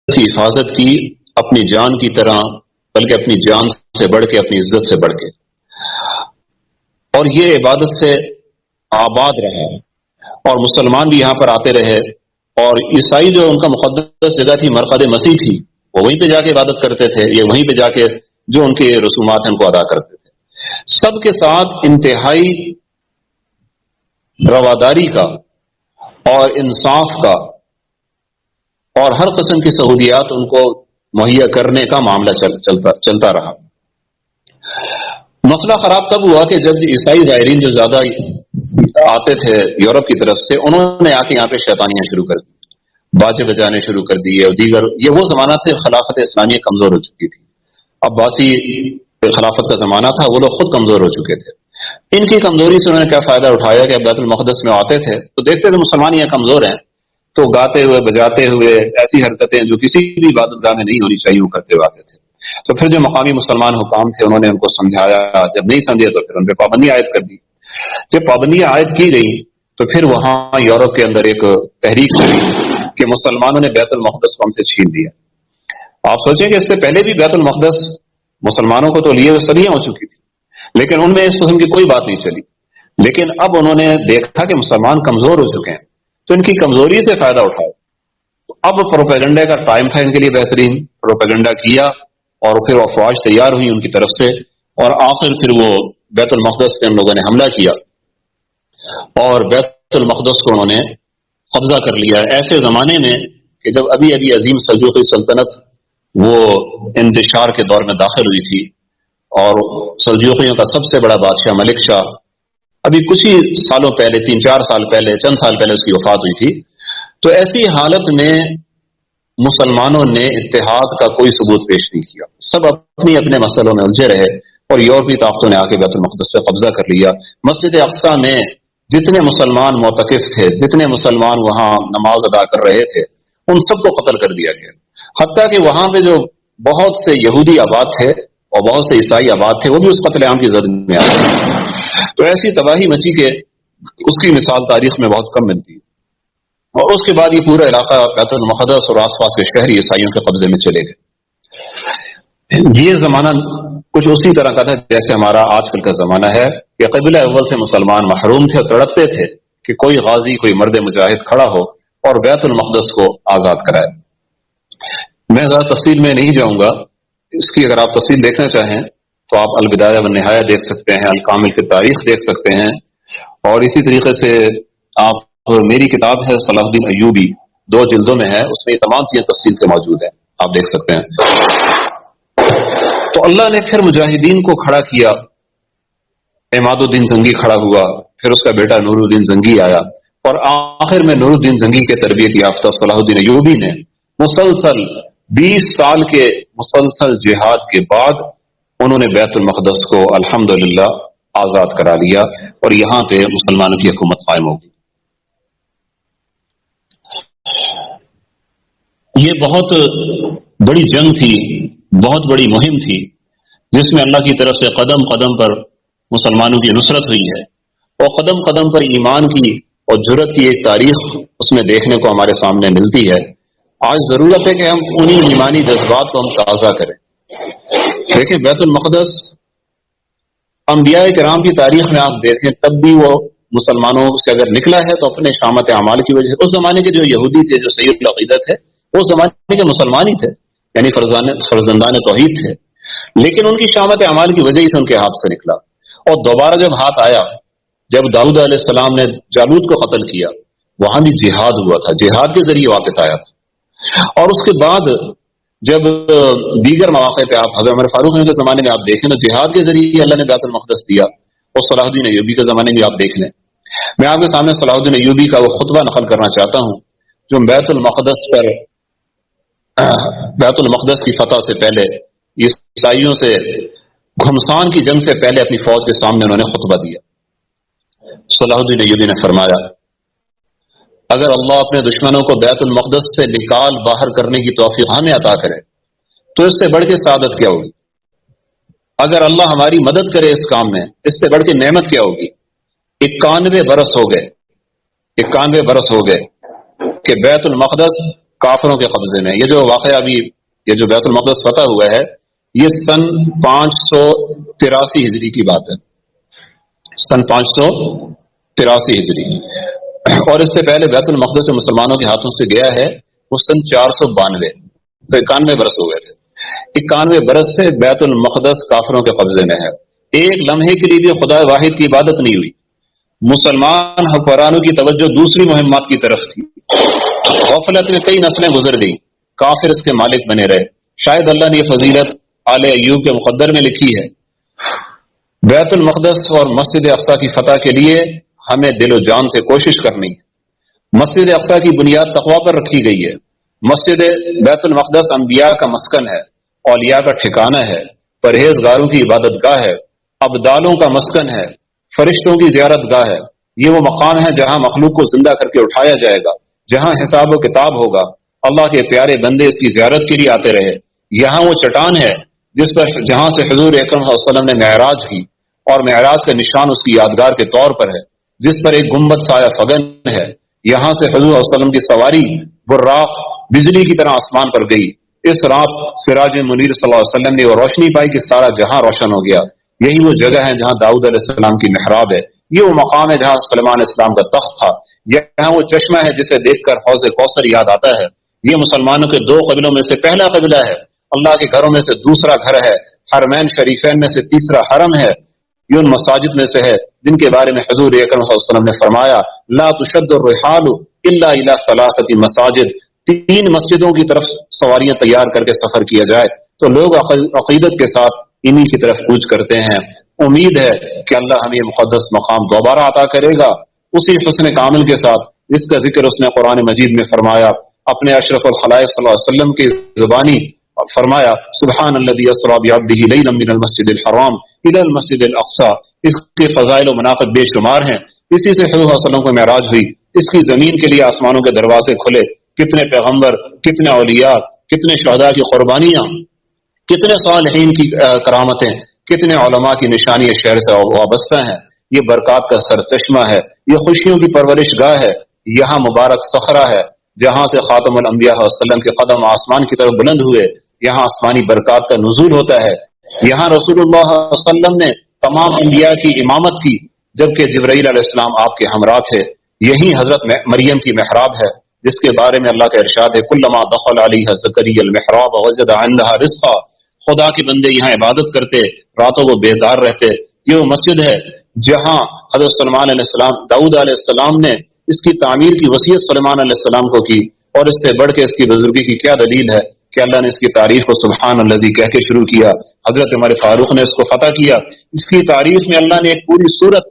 کی حفاظت کی اپنی جان کی طرح، بلکہ اپنی جان سے بڑھ کے، اپنی عزت سے بڑھ کے، اور یہ عبادت سے آباد رہا، اور مسلمان بھی یہاں پر آتے رہے، اور عیسائی جو ان کا مقدس جگہ تھی، مرقد مسیح تھی، وہ وہیں پہ جا کے عبادت کرتے تھے، یہ وہیں پہ جا کے جو ان کے رسومات ہیں ان کو ادا کرتے تھے۔ سب کے ساتھ انتہائی رواداری کا اور انصاف کا اور ہر قسم کی سہولیات ان کو مہیا کرنے کا معاملہ چلتا رہا۔ مسئلہ خراب تب ہوا کہ جب عیسائی زائرین جو زیادہ آتے تھے یورپ کی طرف سے، انہوں نے آ کے یہاں پہ شیطانیاں شروع کر دی، باجے بجانے شروع کر دیے، اور دیگر یہ وہ زمانہ تھے خلافت اسلامیہ کمزور ہو چکی تھی، عباسی خلافت کا زمانہ تھا، وہ لوگ خود کمزور ہو چکے تھے۔ ان کی کمزوری سے انہوں نے کیا فائدہ اٹھایا کہ بیت المقدس میں آتے تھے تو دیکھتے تھے مسلمان یہاں کمزور ہیں، تو گاتے ہوئے بجاتے ہوئے ایسی حرکتیں جو کسی بھی عبادت گاہ میں نہیں ہونی چاہیے وہ کرتے ہوئے آتے تھے۔ تو پھر جو مقامی مسلمان حکام تھے انہوں نے ان کو سمجھایا، جب نہیں سمجھے تو پھر ان پہ پابندی عائد کر دی۔ جب پابندیاں عائد کی گئی تو پھر وہاں یورپ کے اندر ایک تحریک چلی کہ مسلمانوں نے بیت المقدس کو ہم سے چھین لیا۔ آپ سوچیں کہ اس سے پہلے بھی بیت المقدس مسلمانوں کو تو لیے ہوئے صدیاں ہو چکی تھی، لیکن ان میں اس قسم کی کوئی بات نہیں چلی۔ لیکن اب انہوں نے دیکھا کہ مسلمان کمزور ہو چکے ہیں تو ان کی کمزوری سے فائدہ اٹھایا۔ تو اب پروپیگنڈے کا ٹائم تھا ان کے لیے، بہترین پروپیگنڈا کیا، اور پھر افواج تیار ہوئی ان کی طرف سے، اور آخر پھر وہ بیت المقدس پہ ان لوگوں نے حملہ کیا اور بیت المقدس کو انہوں نے قبضہ کر لیا، ایسے زمانے میں کہ جب ابھی ابھی عظیم سلجوقی سلطنت وہ انتشار کے دور میں داخل ہوئی تھی، اور سلجوقیوں کا سب سے بڑا بادشاہ ملک شاہ ابھی کچھ ہی سالوں پہلے، 3-4 سال پہلے، چند سال پہلے اس کی وفات ہوئی تھی۔ تو ایسی حالت میں مسلمانوں نے اتحاد کا کوئی ثبوت پیش نہیں کیا، سب اپنی اپنے مسئلوں میں الجھے رہے، اور یورپی طاقتوں نے آ کے بیت المقدس پہ قبضہ کر لیا۔ مسجد اقصی میں جتنے مسلمان معتکف تھے، جتنے مسلمان وہاں نماز ادا کر رہے تھے، ان سب کو قتل کر دیا گیا، حتیٰ کہ وہاں پہ جو بہت سے یہودی آباد تھے اور بہت سے عیسائی آباد تھے وہ بھی اس قتل عام کی زد میں آ گئے۔ تو ایسی تباہی مچی کہ اس کی مثال تاریخ میں بہت کم ملتی ہے، اور اس کے بعد یہ پورا علاقہ بیت المقدس اور آس پاس کے شہر عیسائیوں کے قبضے میں چلے گئے۔ یہ زمانہ کچھ اسی طرح کا تھا جیسے ہمارا آج کل کا زمانہ ہے، کہ قبیلہ اول سے مسلمان محروم تھے اور تڑپتے تھے کہ کوئی غازی، کوئی مرد مجاہد کھڑا ہو اور بیت المقدس کو آزاد کرائے۔ میں زیادہ تفصیل میں نہیں جاؤں گا، اس کی اگر آپ تفصیل دیکھنا چاہیں تو آپ البدایہ والنہایہ دیکھ سکتے ہیں، الکامل فی تاریخ دیکھ سکتے ہیں، اور اسی طریقے سے آپ میری کتاب ہے صلاح الدین ایوبی، 2 جلدوں میں ہے، اس میں یہ تمام چیزیں تفصیل سے موجود ہیں، آپ دیکھ سکتے ہیں۔ تو اللہ نے پھر مجاہدین کو کھڑا کیا، عماد الدین زنگی کھڑا ہوا، پھر اس کا بیٹا نور الدین زنگی آیا، اور آخر میں نور الدین زنگی کے تربیت یافتہ صلاح الدین ایوبی نے مسلسل 20 سال کے مسلسل جہاد کے بعد انہوں نے بیت المقدس کو الحمدللہ آزاد کرا لیا، اور یہاں پہ مسلمانوں کی حکومت قائم ہوگی۔ یہ بہت بڑی جنگ تھی، بہت بڑی مہم تھی، جس میں اللہ کی طرف سے قدم قدم پر مسلمانوں کی نصرت ہوئی ہے، اور قدم قدم پر ایمان کی اور جرأت کی ایک تاریخ اس میں دیکھنے کو ہمارے سامنے ملتی ہے۔ آج ضرورت ہے کہ ہم انہی ایمانی جذبات کو ہم تازہ کریں۔ دیکھیں بیت المقدس انبیاء کرام کی تاریخ میں آپ دیکھیں تب بھی وہ مسلمانوں سے اگر نکلا ہے تو اپنے شامت اعمال کی وجہ سے۔ اس زمانے کے جو یہودی تھے، جو سید العقیدت ہے، اس زمانے کے مسلمان ہی تھے، یعنی فرزندان توحید تھے، لیکن ان کی شامت اعمال کی وجہ سے ان کے ہاتھ سے نکلا، اور دوبارہ جب ہاتھ آیا، جب داؤد علیہ السلام نے جالوت کو قتل کیا، وہاں بھی جہاد ہوا تھا، جہاد کے ذریعے واپس آیا تھا۔ اور اس کے بعد جب دیگر مواقع پہ آپ حضرت عمر فاروق کے زمانے میں آپ دیکھیں تو جہاد کے ذریعے اللہ نے بیت المقدس دیا، اور صلاح الدین ایوبی کے زمانے میں آپ دیکھ لیں۔ میں آپ کے سامنے صلاح الدین ایوبی کا وہ خطبہ نقل کرنا چاہتا ہوں جو بیت المقدس کی فتح سے پہلے، عیسائیوں سے گھمسان کی جنگ سے پہلے اپنی فوج کے سامنے انہوں نے خطبہ دیا۔ صلاح الدین ایوبی نے فرمایا، اگر اللہ اپنے دشمنوں کو بیت المقدس سے نکال باہر کرنے کی توفیق ہمیں عطا کرے تو اس سے بڑھ کے سعادت کیا ہوگی؟ اگر اللہ ہماری مدد کرے اس کام میں، اس سے بڑھ کے نعمت کیا ہوگی؟ 91 برس ہو گئے کہ بیت المقدس کافروں کے قبضے میں. یہ جو واقعہ ابھی یہ جو بیت المقدس فتح ہوا ہے یہ سن 583 ہجری کی بات ہے، سن 583 ہجری. اور اس سے پہلے بیت المقدس مسلمانوں کے ہاتھوں سے گیا ہے وہ سن 492، تو 91 برس ہو گئے تھے. 91 برس سے بیت المقدس کافروں کے قبضے میں ہے. ایک لمحے کے لیے بھی خدا واحد کی عبادت نہیں ہوئی. مسلمان حکمرانوں کی توجہ دوسری مہمات کی طرف تھی. غفلت میں کئی نسلیں گزر گئی، کافر اس کے مالک بنے رہے. شاید اللہ نے یہ فضیلت آل ایوب کے مقدر میں لکھی ہے. بیت المقدس اور مسجد اقصی کی فتح کے لیے ہمیں دل و جان سے کوشش کرنی ہے. مسجد اقصی کی بنیاد تقوی پر رکھی گئی ہے. مسجد بیت المقدس انبیاء کا مسکن ہے، اولیاء کا ٹھکانہ ہے، پرہیزگاروں کی عبادت گاہ ہے، ابدالوں کا مسکن ہے، فرشتوں کی زیارت گاہ ہے. یہ وہ مقام ہے جہاں مخلوق کو زندہ کر کے اٹھایا جائے گا، جہاں حساب و کتاب ہوگا. اللہ کے پیارے بندے اس کی زیارت کے لیے آتے رہے. یہاں وہ چٹان ہے جہاں سے حضور اکرم صلی اللہ علیہ وسلم نے معراج کی، اور معراج کا نشان اس کی یادگار کے طور پر ہے، جس پر ایک گنبد سایہ فگن ہے. یہاں سے حضور صلی اللہ علیہ وسلم کی سواری براق بجلی کی طرح آسمان پر گئی. اس رات سراج منیر صلی اللہ علیہ وسلم نے وہ روشنی پائی کہ سارا جہاں روشن ہو گیا. یہی وہ جگہ ہے جہاں داؤد علیہ السلام کی محراب ہے. یہ وہ مقام ہے جہاں سلیمان علیہ السلام کا تخت تھا. یہاں وہ چشمہ ہے جسے دیکھ کر حوض کوثر یاد آتا ہے. یہ مسلمانوں کے 2 قبیلوں میں سے پہلا قبیلہ ہے. اللہ کے گھروں میں سے دوسرا گھر ہے. حرمین شریفین میں سے تیسرا حرم ہے. یہ ان مساجد میں سے ہے جن کے بارے میں حضور اکرم صلی اللہ علیہ وسلم نے فرمایا لا تشد الرحال الا الى 3 مساجد. 3 مسجدوں کی طرف سواریاں تیار کر کے سفر کیا جائے. تو لوگ عقیدت کے ساتھ انہی کی طرف کوچ کرتے ہیں. امید ہے کہ اللہ ہمیں یہ مقدس مقام دوبارہ عطا کرے گا اسی حسن کامل کے ساتھ جس کا ذکر اس نے قرآن مجید میں فرمایا. اپنے اشرف الخلائق صلی اللہ علیہ وسلم کی زبانی فرمایا سبحان الذی اسری بعبدہ لیلا من المسجد الحرام الی المسجد الاقصی. اس کے فضائل و مناقب بے شمار ہیں. اسی سے حضور صلی اللہ علیہ وسلم کو معراج ہوئی. اس کی زمین کے لیے آسمانوں کے دروازے کھلے. کتنے پیغمبر، کتنے اولیاء، کتنے شہداء کی قربانیاں، کتنے صالحین کی کرامتیں، کتنے علماء کی نشانی شہر سے وابستہ ہیں. یہ برکات کا سرچشمہ ہے، یہ خوشیوں کی پرورش گاہ ہے. یہاں مبارک صخرہ ہے جہاں سے خاتم الانبیاء صلی اللہ علیہ وسلم کے قدم آسمان کی طرف بلند ہوئے. یہاں آسمانی برکات کا نزول ہوتا ہے. یہاں رسول اللہ صلی اللہ علیہ وسلم نے تمام انبیاء کی امامت کی جبکہ جبرائیل علیہ السلام آپ کے ہمراہ تھے. یہی حضرت مریم کی محراب ہے جس کے بارے میں اللہ کا ارشاد ہے کلما دخل علیہ زکریا المحراب وجد عندها رزقا. خدا کے بندے یہاں عبادت کرتے، راتوں کو بیدار رہتے. یہ وہ مسجد ہے جہاں حضرت سلیمان علیہ السلام، داؤد علیہ السلام نے اس کی تعمیر کی وصیت سلیمان علیہ السلام کو کی. اور اس سے بڑھ کے اس کی بزرگی کی کیا دلیل ہے کہ اللہ نے اس کی تعریف کو سبحان الذی کہہ کے شروع کیا. حضرت عمر فاروق نے اس کو فتح کیا. اس کی تعریف میں اللہ نے ایک پوری سورہ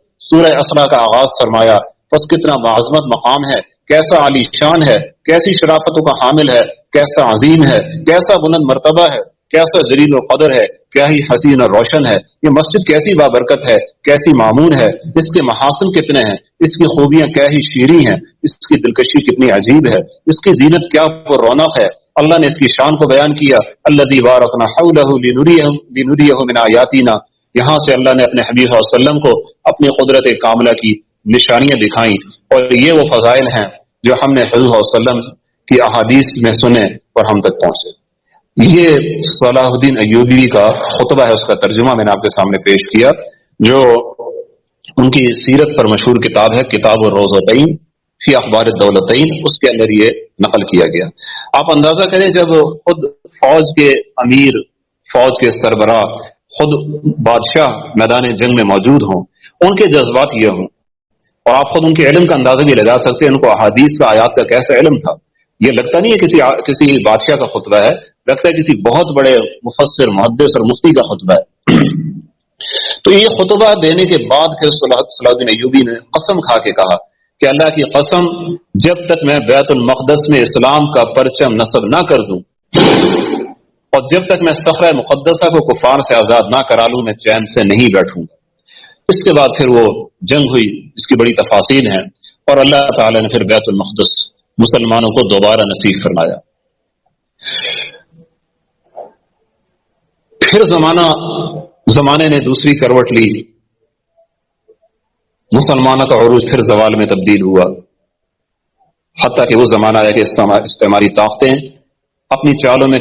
اسراء کا آغاز فرمایا. پس کتنا معظمت مقام ہے، کیسا عالی شان ہے، کیسی شرافتوں کا حامل ہے، کیسا عظیم ہے، کیسا بلند مرتبہ ہے، کیسا جلیل و قدر ہے، کیا ہی حسین اور روشن ہے. یہ مسجد کیسی بابرکت ہے، کیسی معمون ہے. اس کے محاسن کتنے ہیں، اس کی خوبیاں کیا ہی شیریں ہیں، اس کی دلکشی کتنی عجیب ہے، اس کی زینت کیا پر رونق ہے. اللہ نے اس کی شان کو بیان کیا الذی بارکنا حولہ لنریہ من آیاتنا. یہاں سے اللہ نے اپنے حبیب صلی اللہ علیہ وسلم کو اپنی قدرت کاملہ کی نشانیاں دکھائیں. اور یہ وہ فضائل ہیں جو ہم نے حضور صلی اللہ علیہ وسلم کی احادیث میں سنے اور ہم تک پہنچے. یہ صلاح الدین ایوبی کا خطبہ ہے، اس کا ترجمہ میں نے آپ کے سامنے پیش کیا جو ان کی سیرت پر مشہور کتاب ہے کتاب الروضتین فی اخبار الدولتین. اس کے اندر یہ نقل کیا گیا. آپ اندازہ کریں جب خود فوج کے امیر، فوج کے سربراہ، خود بادشاہ میدان جنگ میں موجود ہوں، ان کے جذبات یہ ہوں، اور آپ خود ان کے علم کا اندازہ بھی لگا سکتے ہیں ان کو احادیث کا آیات کا کیسا علم تھا. یہ لگتا نہیں ہے کسی بادشاہ کا خطبہ ہے، لگتا ہے کسی بہت بڑے مفسر، محدث اور مفتی کا خطبہ ہے. تو یہ خطبہ دینے کے بعد پھر صلاح الدین ایوبی نے قسم کھا کے کہا کہ اللہ کی قسم جب تک میں بیت المقدس میں اسلام کا پرچم نصب نہ کر دوں اور جب تک میں صخرہ مقدسہ کو کفار سے آزاد نہ کرا لوں میں چین سے نہیں بیٹھوں گا. اس کے بعد پھر وہ جنگ ہوئی، اس کی بڑی تفاصیل ہیں، اور اللہ تعالی نے پھر بیت المقدس مسلمانوں کو دوبارہ نصیب فرمایا. پھر زمانے نے دوسری کروٹ لی، مسلمانوں کا عروج پھر زوال میں تبدیل ہوا. حتیٰ کہ وہ زمانہ ہے کہ استعماری طاقتیں اپنی چالوں میں